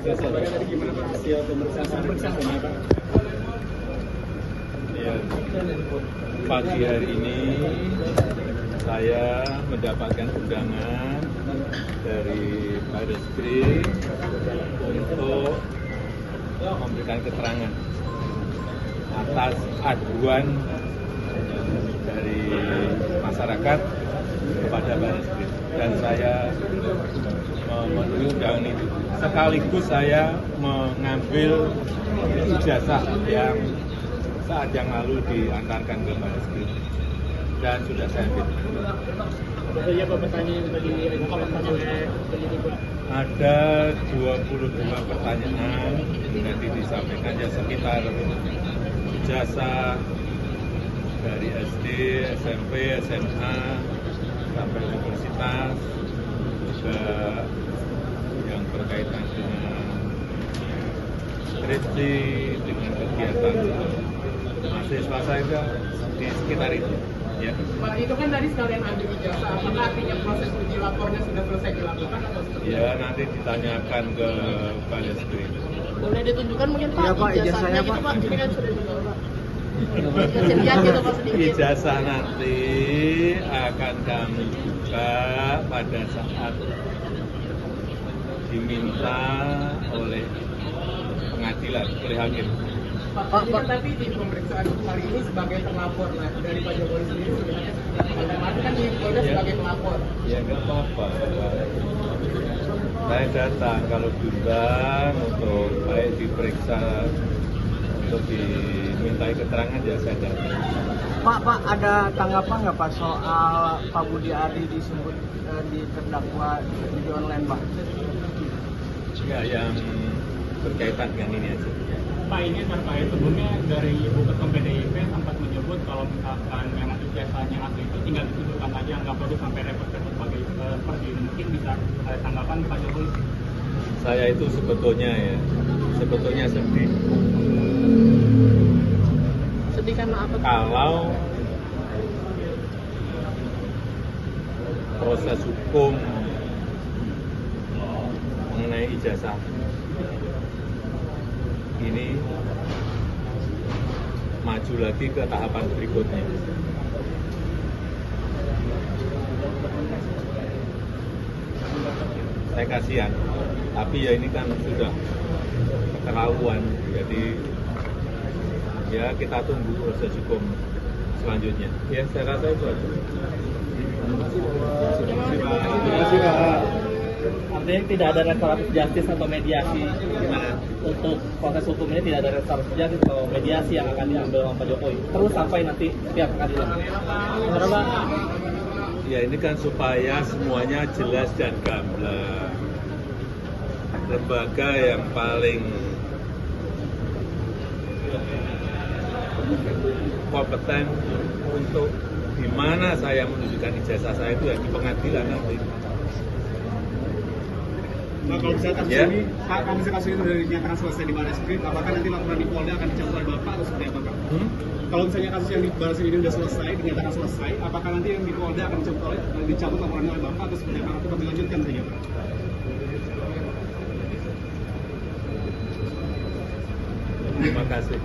Tadi gimana Pak hasil pemeriksaan Pak? Ya, pagi hari ini saya mendapatkan undangan dari Barreskrim untuk memberikan keterangan atas aduan dari masyarakat kepada Barreskrim, dan saya memenuhi undangan itu. Sekaligus saya mengambil ijazah yang saat yang lalu diantarkan ke Barreskrim dan sudah saya ambil. Apa saja Pak pertanyaan yang tadi disampaikan oleh penyidik Pak? Ada 22 pertanyaan nanti disampaikan, ya sekitar ijazah dari SD, SMP, SMA sampai universitas, juga yang berkaitan dengan skripsi, dengan kegiatan mahasiswa saya di sekitar itu. Ya. Pak, itu kan tadi sekalian ambil ijazah, apakah artinya proses uji lapornya sudah selesai dilakukan atau seperti Ya, nanti ditanyakan ke Barreskrim. Boleh ditunjukkan mungkin Pak, Ya, Pak, ijazahnya ijazahnya, gitu Pak. Pak, ini kan sudah dibawa Pak. Kasih lihat gitu Pak sedikit. Ijazah nanti akan kami buka pada saat diminta oleh pengadilan, oleh hakim. Pak, ini kan tadi di pemeriksaan kali ini sebagai terlapor, nah dari Pak Jokowi sendiri sebenarnya kemarin kan di Polda sebagai pelapor. Ya nggak apa-apa. Saya datang kalau diundang untuk baik diperiksa, untuk dimintai keterangan, ya saya datang. Pak, ada tanggapan nggak Pak soal Pak Budi Ari disebut di terdakwa judi online Pak? Ya, yang berkaitan dengan ini aja. Pak, ini terkait sebelumnya dari Ibu Ketum PDIP sempat menyebut kalau misalkan memang ijazahnya asli itu tinggal ditunjukkan aja, nggak perlu sampai repot-repot seperti ini. Mungkin bisa ada tanggapan Pak Jokowi? Saya itu sebetulnya sedih. Sedih karena apa? Kalau proses hukum mengenai ijazah ini maju lagi ke tahapan berikutnya. Saya kasihan, tapi ya ini kan sudah keterlaluan, jadi ya kita tunggu proses hukum selanjutnya. Ya, saya rasa itu aja. Terima kasih Pak. Artinya tidak ada restoratif justice atau mediasi untuk proses hukum ini, tidak ada restoratif justice atau mediasi yang akan diambil oleh Pak Jokowi terus sampai nanti pihak pengadilan. Benar Pak? Ya, ini kan supaya semuanya jelas dan gamblang. Lembaga yang paling kompeten untuk di mana saya menunjukkan ijazah saya itu ya di pengadilan nanti. Nah, kalau misalnya kasus Ya. ini, Pak, kalau misalnya kasus ini sudah dinyatakan selesai di Barreskrim, apakah nanti laporan di Polda akan dicabut oleh Bapak atau seperti apa Pak? Kalau misalnya kasus yang di Barreskrim ini sudah selesai, dinyatakan selesai, apakah nanti yang di Polda akan dicabut laporannya oleh Bapak atau seperti apa? Atau dilanjutkan saja Pak? Terima kasih.